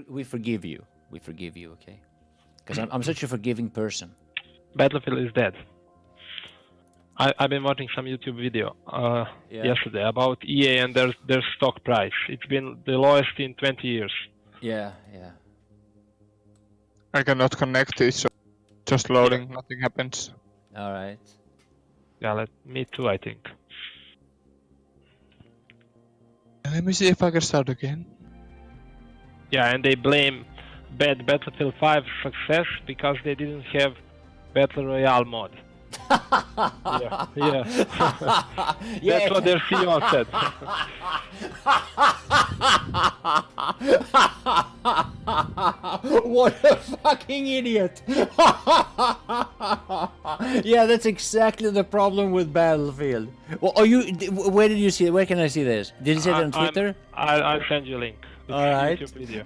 We forgive you. We forgive you, okay? Because I'm such a forgiving person. Battlefield is dead. I've been watching some YouTube video yesterday about EA and their stock price. It's been the lowest in 20 years. Yeah. I cannot connect it, so just loading, nothing happens. All right. Yeah, me too, I think. Let me see if I can start again. Yeah, and they blame bad Battlefield 5 success because they didn't have Battle Royale mod. yeah. That's what their CEO said. What a fucking idiot! Yeah, that's exactly the problem with Battlefield. Well, where did you see it? Where can I see this? Did you see it on Twitter? I'll send you a link. It's all right. YouTube video.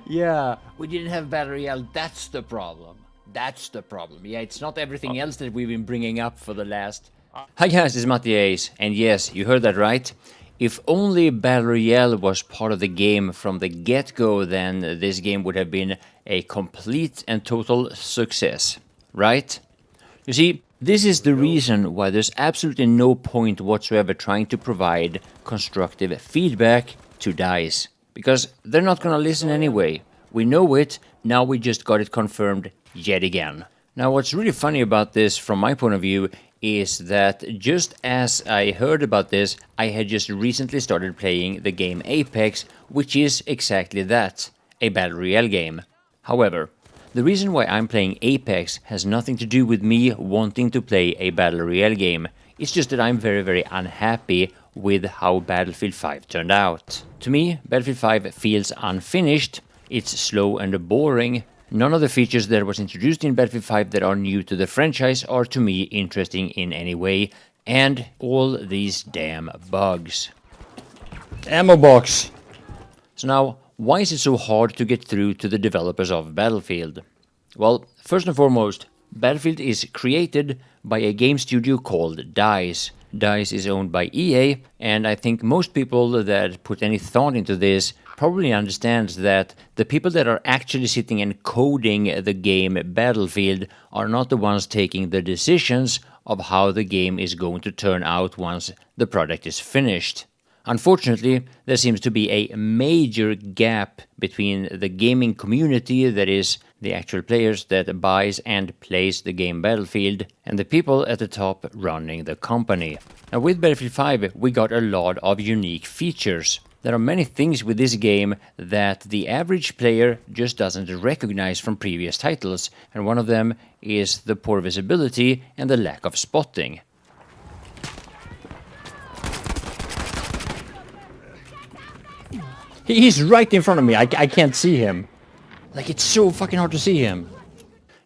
Yeah, we didn't have Battle Royale. That's the problem. That's the problem. Yeah, it's not everything else that we've been bringing up for the last... Hi guys, it's Mattias, and yes, you heard that right. If only Battle Royale was part of the game from the get-go, then this game would have been a complete and total success, right? You see, this is the reason why there's absolutely no point whatsoever trying to provide constructive feedback to DICE. Because they're not gonna listen anyway. We know it, now we just got it confirmed yet again. Now what's really funny about this from my point of view is that just as I heard about this, I had just recently started playing the game Apex, which is exactly that, a Battle Royale game. However, the reason why I'm playing Apex has nothing to do with me wanting to play a Battle Royale game. It's just that I'm very, very unhappy with how Battlefield 5 turned out. To me, Battlefield 5 feels unfinished, it's slow and boring. None of the features that was introduced in Battlefield 5 that are new to the franchise are to me interesting in any way, and all these damn bugs. Ammo box! So now, why is it so hard to get through to the developers of Battlefield? Well, first and foremost, Battlefield is created by a game studio called DICE. DICE is owned by EA, and I think most people that put any thought into this probably understands that the people that are actually sitting and coding the game Battlefield are not the ones taking the decisions of how the game is going to turn out once the product is finished. Unfortunately, there seems to be a major gap between the gaming community, that is, the actual players that buys and plays the game Battlefield, and the people at the top running the company. Now with Battlefield 5, we got a lot of unique features. There are many things with this game that the average player just doesn't recognize from previous titles, and one of them is the poor visibility and the lack of spotting. He's right in front of me. I can't see him. Like, it's so fucking hard to see him.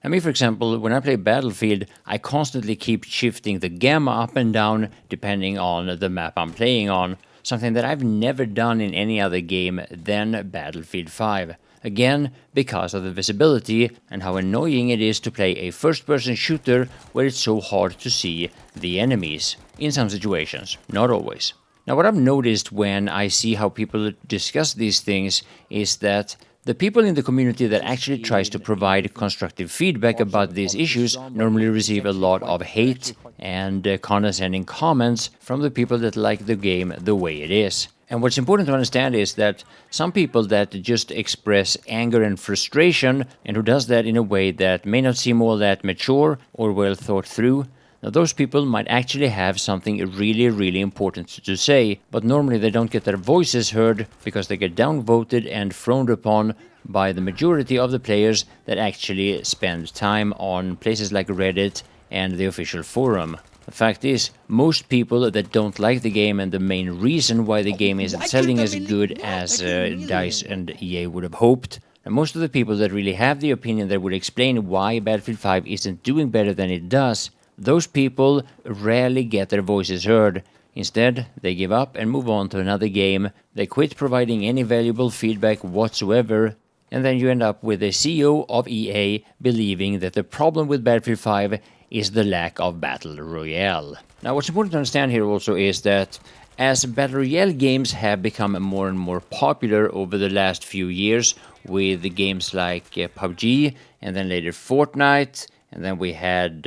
I mean, for example, when I play Battlefield, I constantly keep shifting the gamma up and down depending on the map I'm playing on, something that I've never done in any other game than Battlefield 5. Again, because of the visibility and how annoying it is to play a first-person shooter where it's so hard to see the enemies. In some situations, not always. Now, what I've noticed when I see how people discuss these things is that the people in the community that actually tries to provide constructive feedback about these issues normally receive a lot of hate and condescending comments from the people that like the game the way it is. And what's important to understand is that some people that just express anger and frustration, and who does that in a way that may not seem all that mature or well thought through, now those people might actually have something really, really important to say, but normally they don't get their voices heard because they get downvoted and frowned upon by the majority of the players that actually spend time on places like Reddit and the official forum. The fact is, most people that don't like the game, and the main reason why the game isn't selling as good as DICE and EA would have hoped, and most of the people that really have the opinion that would explain why Battlefield 5 isn't doing better than it does, those people rarely get their voices heard. Instead, they give up and move on to another game, they quit providing any valuable feedback whatsoever, and then you end up with the CEO of EA believing that the problem with Battlefield 5 is the lack of Battle Royale. Now, what's important to understand here also is that As Battle Royale games have become more and more popular over the last few years, with the games like PUBG, and then later Fortnite, and then we had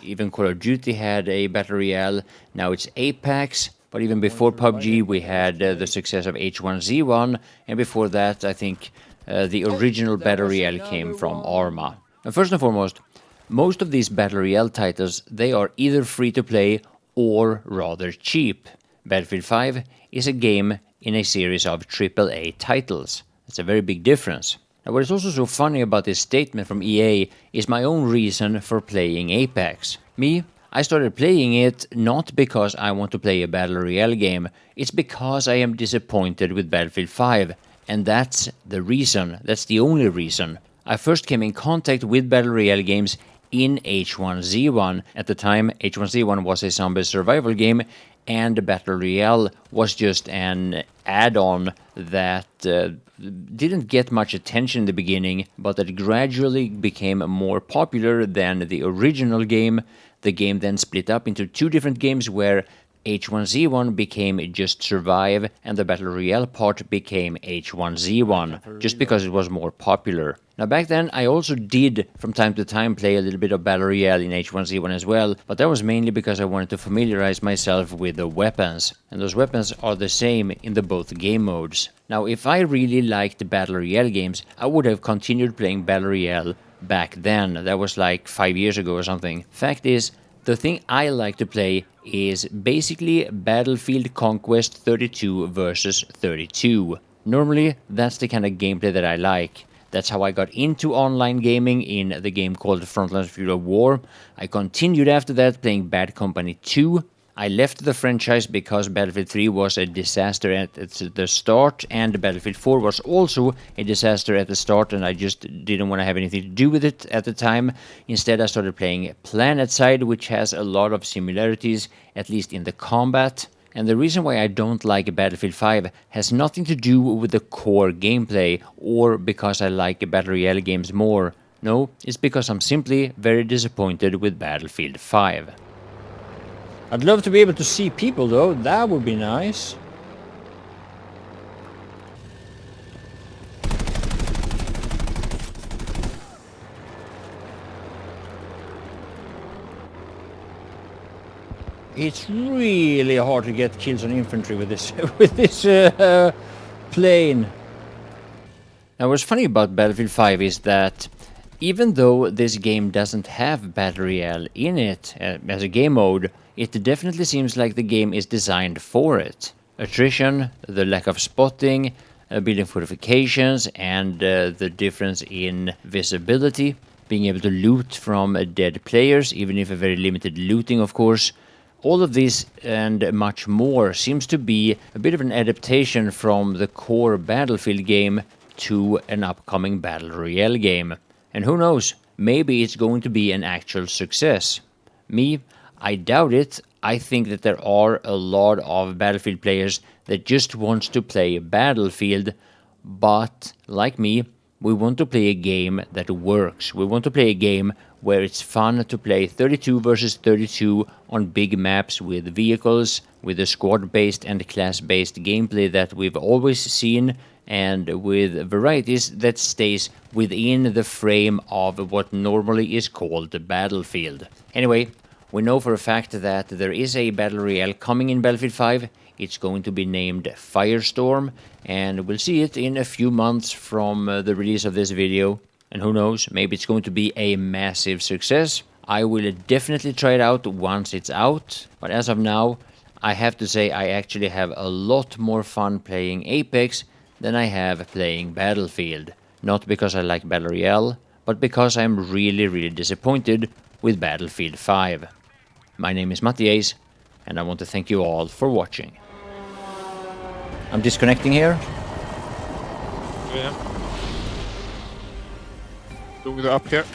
even Call of Duty had a Battle Royale. Now it's Apex, but even before PUBG we had the success of H1Z1, and before that I think the original Battle Royale came from Arma. And first and foremost, most of these Battle Royale titles, they are either free to play or rather cheap. Battlefield 5 is a game in a series of AAA titles. That's a very big difference. Now, what is also so funny about this statement from EA is my own reason for playing Apex. I started playing it not because I want to play a Battle Royale game, it's because I am disappointed with Battlefield 5, and that's the reason, that's the only reason. I first came in contact with Battle Royale games in H1Z1. At the time, H1Z1 was a zombie survival game, and Battle Royale was just an add-on that didn't get much attention in the beginning, but that gradually became more popular than the original game. The game then split up into two different games where H1Z1 became just Survive, and the Battle Royale part became H1Z1, just because it was more popular. Now back then I also did from time to time play a little bit of Battle Royale in H1Z1 as well, but that was mainly because I wanted to familiarize myself with the weapons, and those weapons are the same in the both game modes. Now if I really liked Battle Royale games, I would have continued playing Battle Royale back then. That was like 5 years ago or something. Fact is, the thing I like to play is basically Battlefield Conquest 32 versus 32. Normally, that's the kind of gameplay that I like. That's how I got into online gaming in the game called Frontlines Fuel of War. I continued after that playing Bad Company 2. I left the franchise because Battlefield 3 was a disaster at the start, and Battlefield 4 was also a disaster at the start, and I just didn't want to have anything to do with it at the time. Instead, I started playing PlanetSide, which has a lot of similarities, at least in the combat. And the reason why I don't like Battlefield 5 has nothing to do with the core gameplay, or because I like Battle Royale games more. No, it's because I'm simply very disappointed with Battlefield 5. I'd love to be able to see people though, that would be nice. It's really hard to get kills on infantry with this plane. Now what's funny about Battlefield 5 is that even though this game doesn't have Battle Royale in it as a game mode, it definitely seems like the game is designed for it. Attrition, the lack of spotting, building fortifications, and the difference in visibility, being able to loot from dead players, even if a very limited looting of course. All of this and much more seems to be a bit of an adaptation from the core Battlefield game to an upcoming Battle Royale game. And who knows, maybe it's going to be an actual success. I doubt it. I think that there are a lot of Battlefield players that just want to play Battlefield, but like me, we want to play a game that works. We want to play a game where it's fun to play 32 versus 32 on big maps with vehicles, with a squad-based and class-based gameplay that we've always seen, and with varieties that stays within the frame of what normally is called the Battlefield. Anyway, we know for a fact that there is a Battle Royale coming in Battlefield 5. It's going to be named Firestorm, and we'll see it in a few months from the release of this video. And who knows, maybe it's going to be a massive success. I will definitely try it out once it's out, but as of now, I have to say I actually have a lot more fun playing Apex than I have playing Battlefield. Not because I like Battle Royale, but because I'm really disappointed with Battlefield 5. My name is Mattias, and I want to thank you all for watching. I'm disconnecting here. Yeah. Doing it up here.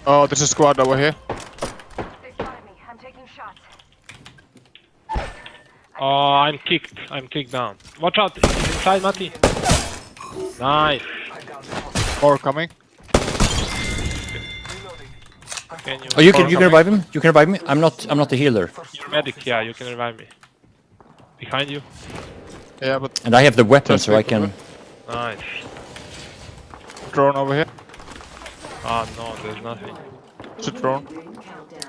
Oh, there's a squad over here. They spotted me. I'm taking shots. Oh, I'm kicked down. Watch out, inside Matti. Nice. More coming. Oh, you can revive him. You can revive me. I'm not a healer. You're medic, yeah, you can revive me. Behind you. Yeah, but And I have the weapon, Just so I wait for can. it. Nice. drone over here. Ah, no, there's nothing. It's a drone.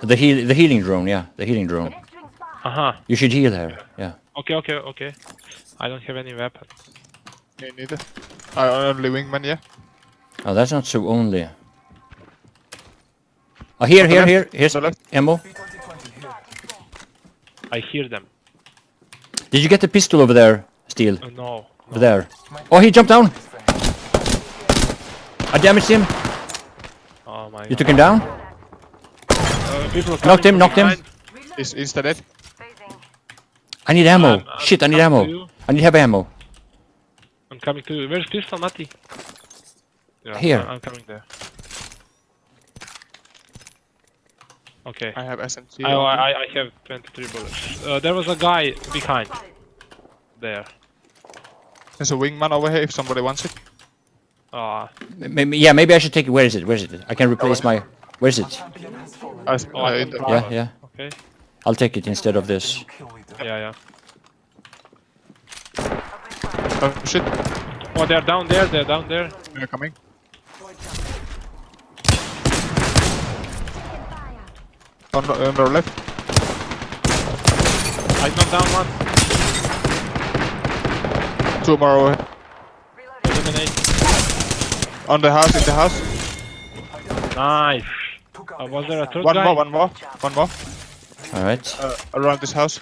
The healing drone, yeah, the healing drone. Next ring's far. Aha. You should heal her, yeah. Okay. I don't have any weapon. Me neither. I only wingman, yeah. Oh, that's not so only. Oh, here, here's the left. ammo. I hear them. Did you get the pistol over there, Steel? No. Over there. Oh, he jumped down. I damaged him. Oh my You god. took him down? People Knocked him, coming knocked him. behind. Is insta dead. Phasing. I need ammo. I'm Shit, I need coming ammo. to you. I need to have ammo. I'm coming to you. Where's pistol, Matti? Yeah, Here. I'm coming there. Okay. I have SMG. I have 23 bullets. There was a guy behind. There. There's a wingman over here if somebody wants it. Maybe I should take it. Where is it? Where is it? I can replace my. Where is it? I In the, can Yeah, yeah. Okay. I'll take it instead of this. Yeah. oh shit, Oh, they're down there. They're down there. they're coming. On the left. I knocked down one. Two more over here. Eliminate. On the house, in the house. Nice. Was there a third One guy? more. All right. Around this house.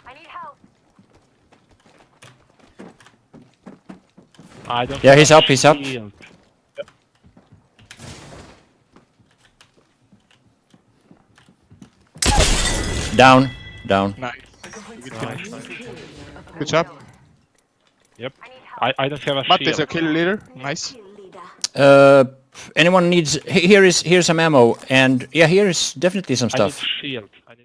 I need help. I don't Yeah, have he's a up, he's up. shield. Down. Nice. Nice. Good job. Yep. I need help. I don't have a Matt is shield. a kill leader. Nice. Anyone needs? Here's some ammo, and yeah, here's definitely some I need stuff. shield.